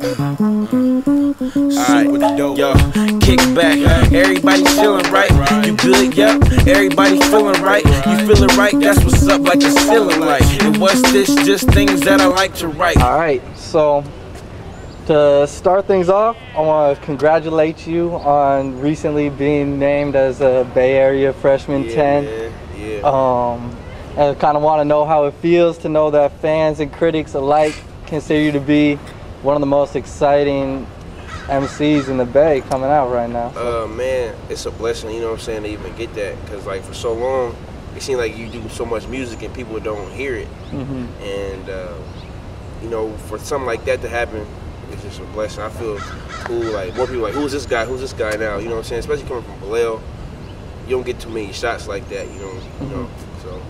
Alright, yo, kick back. Everybody chillin' right? You good? Yep. Everybody feelin' right? You feelin' right? That's what's up, like the ceiling light. And what's this? Just things that I like to write. Alright, so to start things off, I want to congratulate you on recently being named as a Bay Area Freshman 10. Man. Yeah. I kind of want to know how it feels to know that fans and critics alike consider you to be one of the most exciting MCs in the Bay coming out right now. Man, it's a blessing, you know what I'm saying, to even get that. Because, like, for so long, it seems like you do so much music and people don't hear it. And, you know, for something like that to happen, it's just a blessing. I feel cool. Like, more people like, who's this guy? Who's this guy now? You know what I'm saying? Especially coming from Vallejo, you don't get too many shots like that, you know. So.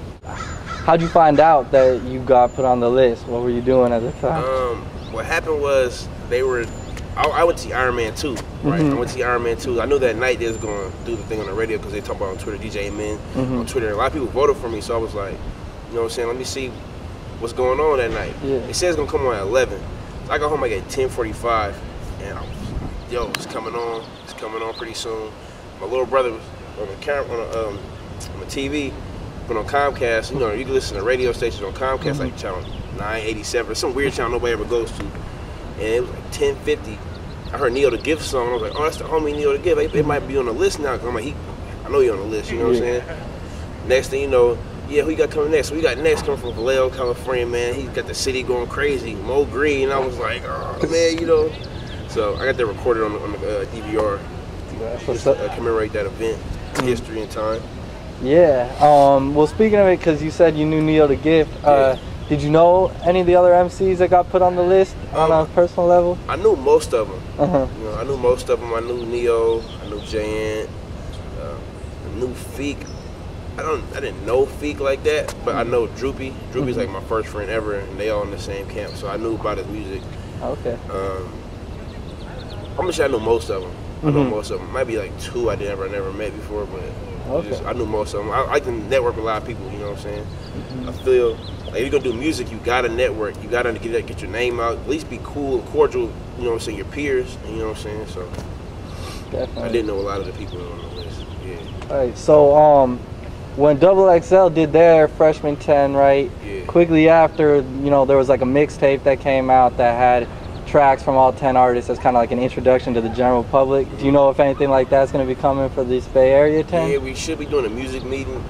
How'd you find out that you got put on the list? What were you doing at the time? What happened was I went to see Iron Man 2, right? I went to see Iron Man 2. I knew that night they was going to do the thing on the radio because they talk about on Twitter, DJ Amen on Twitter. And a lot of people voted for me, so I was like, you know what I'm saying, let me see what's going on that night. They said it's going to come on at 11. So I got home like at 10:45, and I was like, yo, it's coming on. It's coming on pretty soon. My little brother was on the camera, on the TV, but on Comcast, you know, you can listen to radio stations on Comcast, like channel 987, some weird channel nobody ever goes to. And it was like 10:50. I heard Neo the Gift song. I was like, oh, that's the homie Neo the Gift. It might be on the list now. I'm like, I know he on the list. You know what I'm saying? Next thing you know, yeah, who you got coming next? So we got next coming from Vallejo, California, man. He got the city going crazy. Mo Green. I was like, oh man, you know. So I got that recorded on the DVR. Just to commemorate that event, history and time. Yeah. Well, speaking of it, because you said you knew Neo the Gift. Did you know any of the other MCs that got put on the list on a personal level? I knew most of them. You know, I knew most of them. I knew Neo. I knew J.N. I knew Feek. I didn't know Feek like that, but I know Droopy. Droopy's like my first friend ever, and they all in the same camp, so I knew about his music. Okay. I'm gonna say I knew most of them. I know most of them. Might be like two I never met before, but I knew most of them. I like to network with a lot of people. You know what I'm saying? I feel like if you're gonna do music, you gotta network. You gotta get your name out. At least be cool and cordial. You know what I'm saying? Your peers. You know what I'm saying? So definitely. I didn't know a lot of the people on the list. Yeah. All right. So when XXL did their Freshman 10, right? Yeah. Quickly after, you know, there was like a mixtape that came out that had tracks from all 10 artists as kind of like an introduction to the general public. Do you know if anything like that's going to be coming for this Bay Area 10? Yeah, we should be doing a music meeting,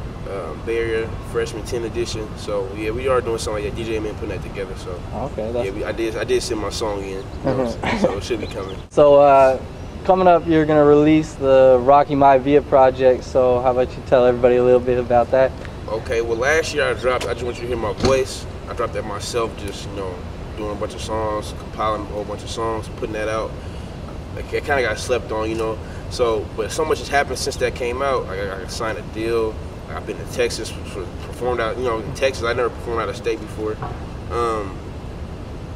Bay Area Freshman 10 edition. So yeah, we are doing something like that. DJ Amen putting that together. So okay, yeah, I did send my song in, you know, so it should be coming. So coming up, you're going to release the Rocky Maivia project. So how about you tell everybody a little bit about that? Okay, well last year I just want you to hear my voice. I dropped that myself, just, you know, doing a bunch of songs, compiling a whole bunch of songs, putting that out. Like, it kind of got slept on, you know. So, but so much has happened since that came out. Like, I signed a deal. I've been to Texas, performed out, you know, in Texas. I never performed out of state before.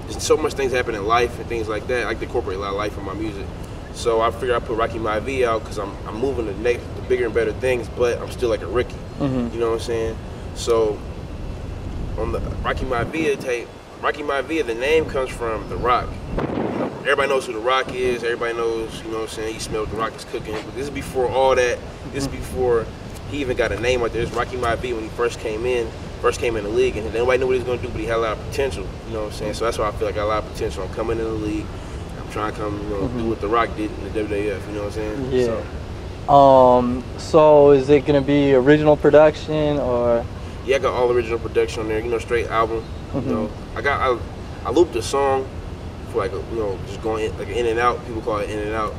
There's so much things happen in life and things like that. I like to incorporate a lot of life in my music. So I figured I'd put Rocky Maivia out because I'm moving to the bigger and better things, but I'm still like a rookie. You know what I'm saying? So on the Rocky Maivia tape, Rocky Maivia, the name comes from The Rock. Everybody knows who The Rock is. Everybody knows, you know what I'm saying, you smell what The Rock is cooking. But this is before all that. This is before he even got a name like this. Rocky Maivia, when he first came in the league, and nobody knew what he was going to do, but he had a lot of potential. You know what I'm saying? So that's why I feel like I got a lot of potential. I'm coming in the league. I'm trying to come, you know, do what The Rock did in the WWF. You know what I'm saying? Yeah. So is it going to be original production or? Yeah, I got all original production on there. You know, straight album. You know, I looped a song for like you know, just going in and out. People call it in and out.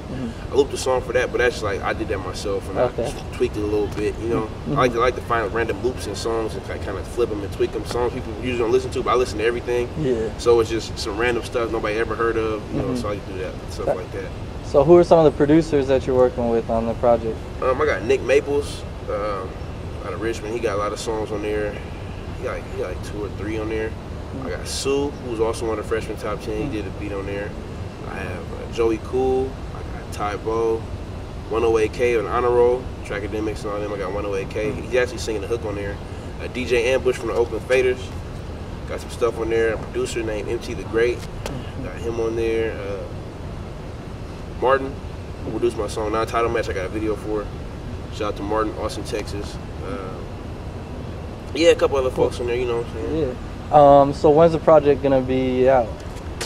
I looped a song for that, but that's just like I did that myself and I just tweaked it a little bit. You know, I like to find random loops in songs and kind of flip them and tweak them. Songs people usually don't listen to, but I listen to everything. Yeah. So it's just some random stuff nobody ever heard of. You know, so I do that stuff like that. So who are some of the producers that you're working with on the project? I got Nick Maples out of Richmond. He got a lot of songs on there. He got like 2 or 3 on there. I got Sue, who's also one of the freshman top 10. He did a beat on there. I have Joey Cool. I got Ty Bo, 108K on Honor Roll, Trackademics and all them. I got 108K. He's actually singing the hook on there. DJ Ambush from the Oakland Faders. Got some stuff on there. A producer named MT the Great. Got him on there. Martin, who produced my song Non-Title Match, I got a video for. Shout out to Martin, Austin, Texas. Yeah, a couple other folks on there, you know what I'm saying? Yeah. So when's the project gonna be out?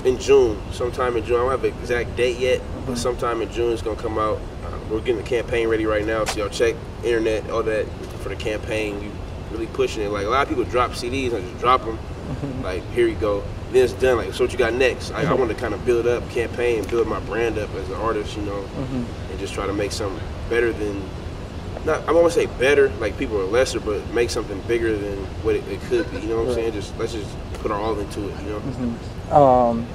In June, sometime in June. I don't have an exact date yet, but sometime in June it's gonna come out. We're getting the campaign ready right now, so y'all check internet, all that for the campaign. We really pushing it. Like a lot of people drop CDs and just drop them. Like here you go. Then it's done. Like so, what you got next? I want to kind of build up campaign, build my brand up as an artist, you know, and just try to make something better than. Not, I won't say better, like people are lesser, but make something bigger than what it could be. You know what I'm saying? Let's just put our all into it. You know.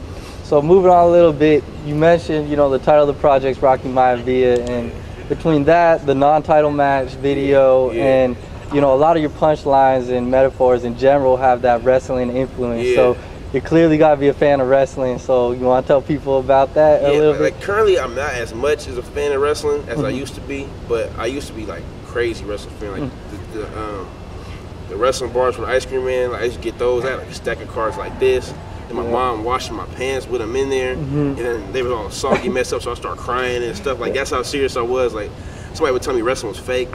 So moving on a little bit, you mentioned, you know, the title of the project's Rocking Maya Villa, and between that, the non-title match video, and you know, a lot of your punchlines and metaphors in general have that wrestling influence. So you clearly got to be a fan of wrestling. So you want to tell people about that a little bit? Like currently, I'm not as much as a fan of wrestling as I used to be, but I used to be like crazy wrestling fan. Like the wrestling bars from the Ice Cream Man, like I used to get those. I had like a stack of cards like this. And my mom washing my pants with them in there, and then they were all soggy, messed up, so I started crying and stuff. Like that's how serious I was. Like somebody would tell me wrestling was fake,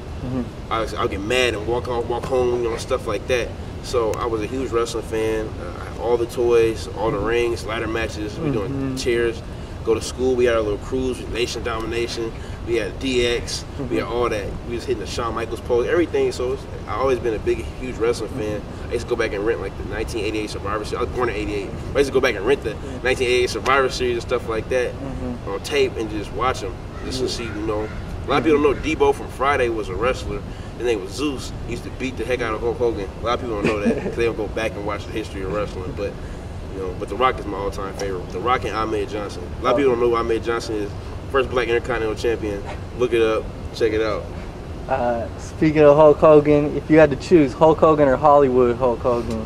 I'll get mad and walk home, you know, stuff like that. So I was a huge wrestling fan. All the toys, all the rings, ladder matches. We doing chairs. Go to school. We had our little cruise, Nation Domination. We had DX. We had all that. We was hitting the Shawn Michaels pose, everything. So I've always been a big, huge wrestling fan. I used to go back and rent like the 1988 Survivor Series. I was born in '88. I used to go back and rent the 1988 Survivor Series and stuff like that on tape and just watch them, just to see, you know. A lot of people don't know Debo from Friday was a wrestler. His name was Zeus. He used to beat the heck out of Hulk Hogan. A lot of people don't know that because they don't go back and watch the history of wrestling. But you know, but The Rock is my all-time favorite. The Rock and Ahmed Johnson. A lot of people don't know who Ahmed Johnson is. First Black Intercontinental Champion. Look it up. Check it out. Speaking of Hulk Hogan, if you had to choose Hulk Hogan or Hollywood Hulk Hogan,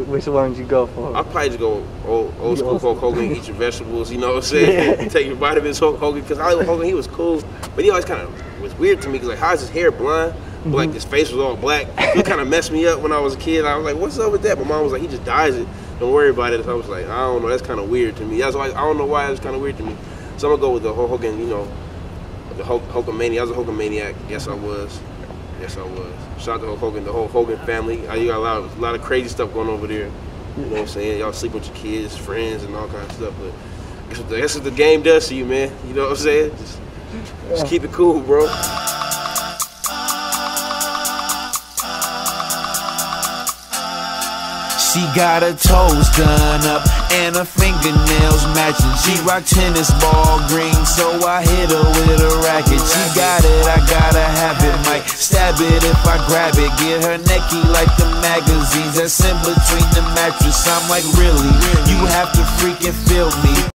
which one would you go for? I'd probably just go old school Hulk Hogan, eat your vegetables, you know what I'm saying? Take your vitamins, Hulk Hogan, because Hollywood Hogan, he was cool, but he always kind of was weird to me, because like, how's his hair blonde? But like his face was all black. It kind of messed me up when I was a kid. I was like, what's up with that? My mom was like, he just dyes it. Don't worry about it. So I was like, I don't know, that's kind of weird to me. That's why I don't know why it's kind of weird to me. So I'm going to go with the Hulk Hogan, you know, the Hulkamaniac. I was a Hulkamaniac. Yes, I was. Yes, I was. Shout out to Hulk Hogan, the whole Hogan family. You got a lot of crazy stuff going over there. You know what I'm saying? Y'all sleep with your kids, friends, and all kinds of stuff. But that's what the game does to you, man. You know what I'm saying? Just keep it cool, bro. She got her toes done up and her fingernails matching. She rock tennis ball green, so I hit her with a racket. She got it, I gotta have it. Might stab it if I grab it. Get her necky like the magazines that's in between the mattress. I'm like, really? You have to freaking feel me.